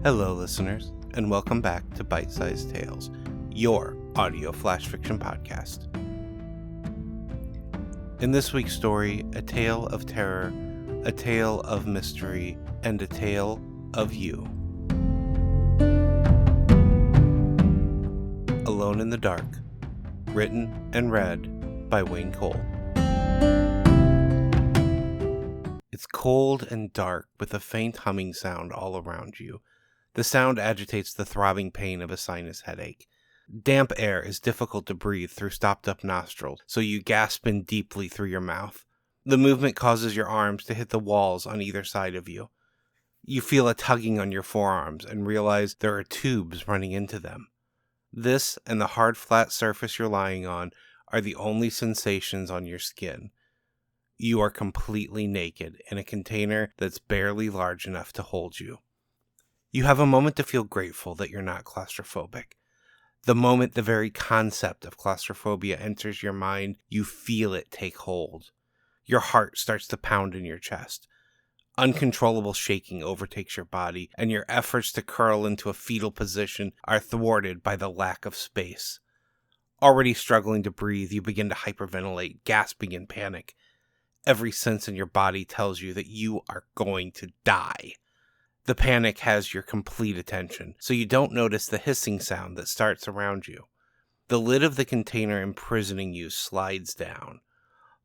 Hello, listeners, and welcome back to Bite-Sized Tales, your audio flash fiction podcast. In this week's story, a tale of terror, a tale of mystery, and a tale of you. Alone in the Dark, written and read by Wayne Cole. It's cold and dark with a faint humming sound all around you. The sound agitates the throbbing pain of a sinus headache. Damp air is difficult to breathe through stopped-up nostrils, so you gasp in deeply through your mouth. The movement causes your arms to hit the walls on either side of you. You feel a tugging on your forearms and realize there are tubes running into them. This and the hard, flat surface you're lying on are the only sensations on your skin. You are completely naked in a container that's barely large enough to hold you. You have a moment to feel grateful that you're not claustrophobic. The moment the very concept of claustrophobia enters your mind, you feel it take hold. Your heart starts to pound in your chest. Uncontrollable shaking overtakes your body, and your efforts to curl into a fetal position are thwarted by the lack of space. Already struggling to breathe, you begin to hyperventilate, gasping in panic. Every sense in your body tells you that you are going to die. The panic has your complete attention, so you don't notice the hissing sound that starts around you. The lid of the container imprisoning you slides down.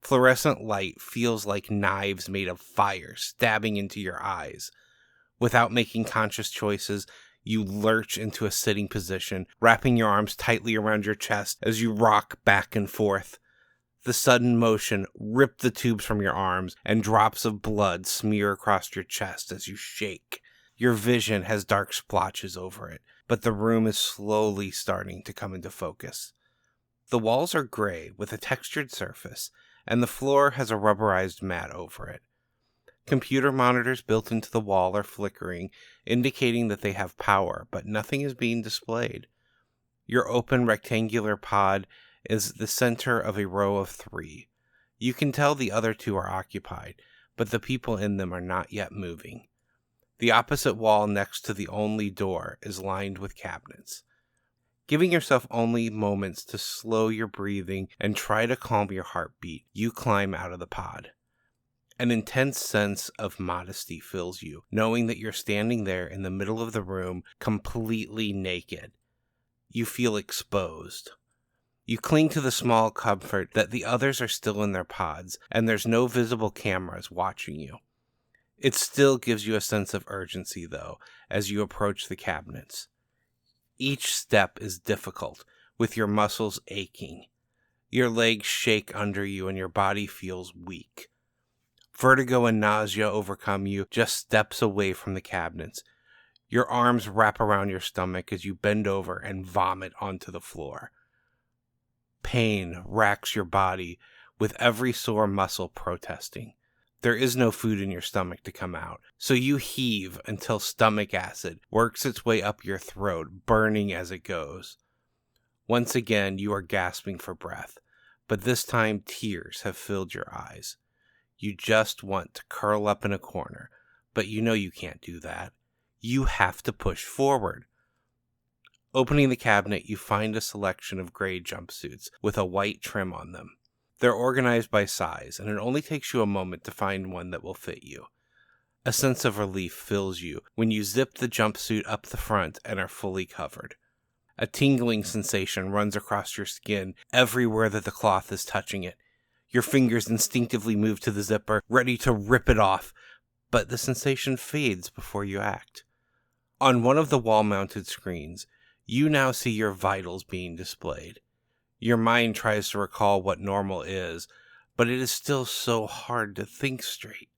Fluorescent light feels like knives made of fire stabbing into your eyes. Without making conscious choices, you lurch into a sitting position, wrapping your arms tightly around your chest as you rock back and forth. The sudden motion rips the tubes from your arms, and drops of blood smear across your chest as you shake. Your vision has dark splotches over it, but the room is slowly starting to come into focus. The walls are gray with a textured surface, and the floor has a rubberized mat over it. Computer monitors built into the wall are flickering, indicating that they have power, but nothing is being displayed. Your open rectangular pod is the center of a row of 3. You can tell the other 2 are occupied, but the people in them are not yet moving. The opposite wall next to the only door is lined with cabinets. Giving yourself only moments to slow your breathing and try to calm your heartbeat, you climb out of the pod. An intense sense of modesty fills you, knowing that you're standing there in the middle of the room, completely naked. You feel exposed. You cling to the small comfort that the others are still in their pods, and there's no visible cameras watching you. It still gives you a sense of urgency, though, as you approach the cabinets. Each step is difficult, with your muscles aching. Your legs shake under you and your body feels weak. Vertigo and nausea overcome you just steps away from the cabinets. Your arms wrap around your stomach as you bend over and vomit onto the floor. Pain racks your body, with every sore muscle protesting. There is no food in your stomach to come out, so you heave until stomach acid works its way up your throat, burning as it goes. Once again, you are gasping for breath, but this time tears have filled your eyes. You just want to curl up in a corner, but you know you can't do that. You have to push forward. Opening the cabinet, you find a selection of gray jumpsuits with a white trim on them. They're organized by size, and it only takes you a moment to find one that will fit you. A sense of relief fills you when you zip the jumpsuit up the front and are fully covered. A tingling sensation runs across your skin everywhere that the cloth is touching it. Your fingers instinctively move to the zipper, ready to rip it off, but the sensation fades before you act. On one of the wall-mounted screens, you now see your vitals being displayed. Your mind tries to recall what normal is, but it is still so hard to think straight.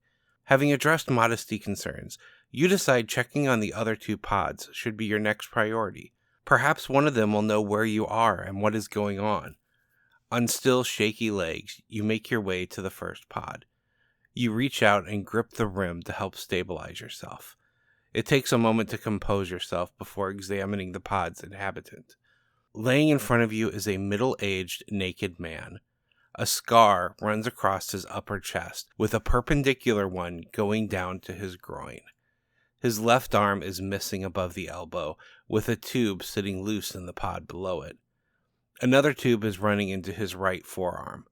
Having addressed modesty concerns, you decide checking on the other 2 pods should be your next priority. Perhaps one of them will know where you are and what is going on. On still shaky legs, you make your way to the first pod. You reach out and grip the rim to help stabilize yourself. It takes a moment to compose yourself before examining the pod's inhabitant. Laying in front of you is a middle-aged, naked man. A scar runs across his upper chest, with a perpendicular one going down to his groin. His left arm is missing above the elbow, with a tube sitting loose in the pod below it. Another tube is running into his right forearm.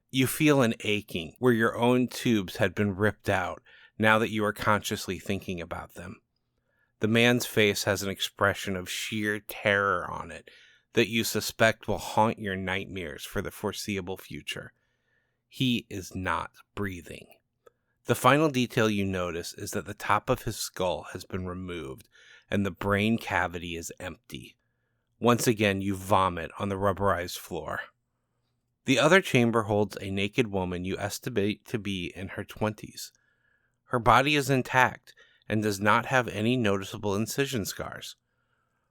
You feel an aching where your own tubes had been ripped out now that you are consciously thinking about them. The man's face has an expression of sheer terror on it that you suspect will haunt your nightmares for the foreseeable future. He is not breathing. The final detail you notice is that the top of his skull has been removed and the brain cavity is empty. Once again, you vomit on the rubberized floor. The other chamber holds a naked woman you estimate to be in her 20s. Her body is intact and does not have any noticeable incision scars.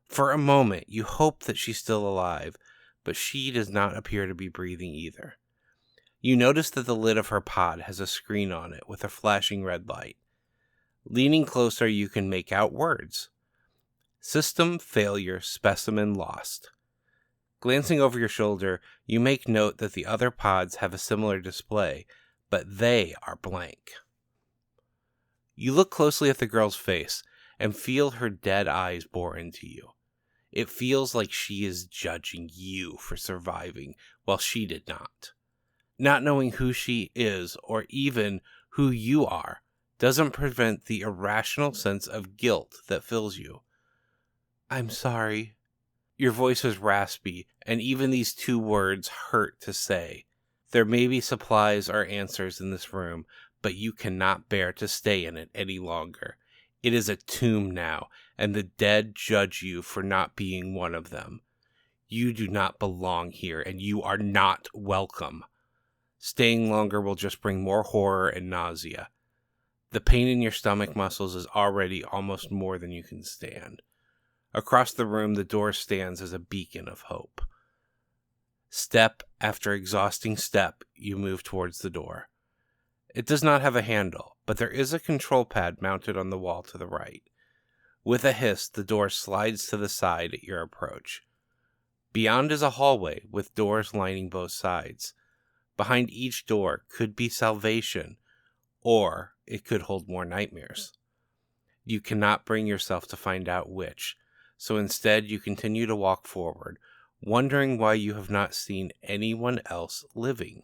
For a moment, you hope that she's still alive, but she does not appear to be breathing either. You notice that the lid of her pod has a screen on it with a flashing red light. Leaning closer, you can make out words. System failure, specimen lost. Glancing over your shoulder, you make note that the other pods have a similar display, but they are blank. You look closely at the girl's face and feel her dead eyes bore into you. It feels like she is judging you for surviving while she did not. Not knowing who she is or even who you are doesn't prevent the irrational sense of guilt that fills you. I'm sorry. Your voice is raspy, and even these two words hurt to say. There may be supplies or answers in this room, but you cannot bear to stay in it any longer. It is a tomb now, and the dead judge you for not being one of them. You do not belong here, and you are not welcome. Staying longer will just bring more horror and nausea. The pain in your stomach muscles is already almost more than you can stand. Across the room, the door stands as a beacon of hope. Step after exhausting step, you move towards the door. It does not have a handle, but there is a control pad mounted on the wall to the right. With a hiss, the door slides to the side at your approach. Beyond is a hallway with doors lining both sides. Behind each door could be salvation, or it could hold more nightmares. You cannot bring yourself to find out which, so instead you continue to walk forward, wondering why you have not seen anyone else living.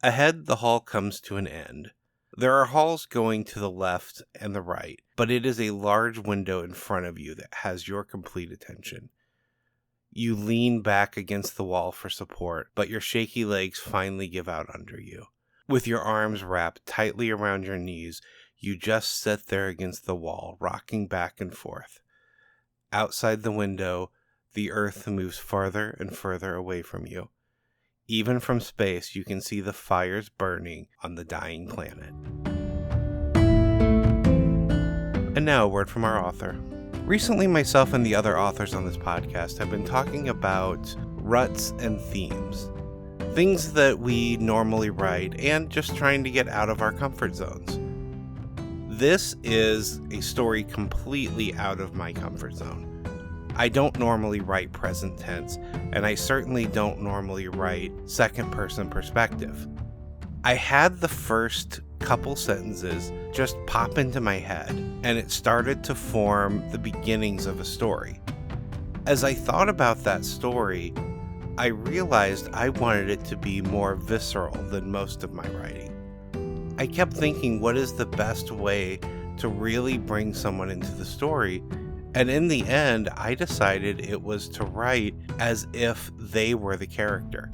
Ahead, the hall comes to an end. There are halls going to the left and the right, but it is a large window in front of you that has your complete attention. You lean back against the wall for support, but your shaky legs finally give out under you. With your arms wrapped tightly around your knees, you just sit there against the wall, rocking back and forth. Outside the window, the earth moves farther and further away from you. Even from space, you can see the fires burning on the dying planet. And now, a word from our author. Recently, myself and the other authors on this podcast have been talking about ruts and themes. Things that we normally write and just trying to get out of our comfort zones. This is a story completely out of my comfort zone. I don't normally write present tense, and I certainly don't normally write second-person perspective. I had the first couple sentences just pop into my head, and it started to form the beginnings of a story. As I thought about that story, I realized I wanted it to be more visceral than most of my writing. I kept thinking, what is the best way to really bring someone into the story? And in the end, I decided it was to write as if they were the character.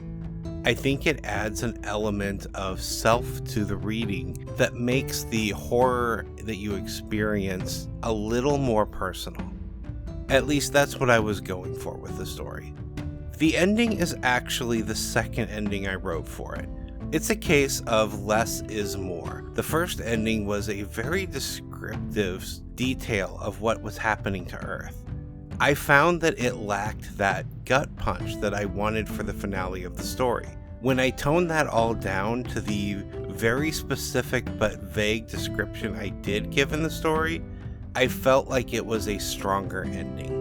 I think it adds an element of self to the reading that makes the horror that you experience a little more personal. At least that's what I was going for with the story. The ending is actually the second ending I wrote for it. It's a case of less is more. The first ending was a very descriptive detail of what was happening to Earth. I found that it lacked that gut punch that I wanted for the finale of the story. When I toned that all down to the very specific but vague description I did give in the story, I felt like it was a stronger ending.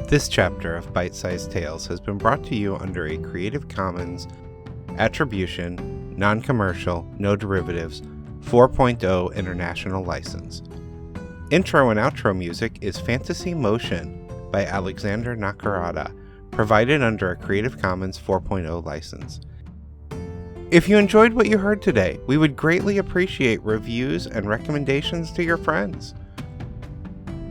This chapter of Bite-Sized Tales has been brought to you under a Creative Commons Attribution, Non-Commercial, No Derivatives, 4.0 International License. Intro and outro music is Fantasy Motion by Alexander Nakarada, provided under a Creative Commons 4.0 license. If you enjoyed what you heard today, we would greatly appreciate reviews and recommendations to your friends.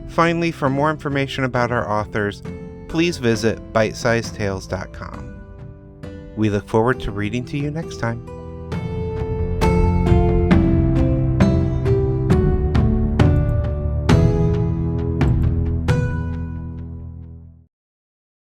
Finally, for more information about our authors, please visit bitesizedtales.com. We look forward to reading to you next time.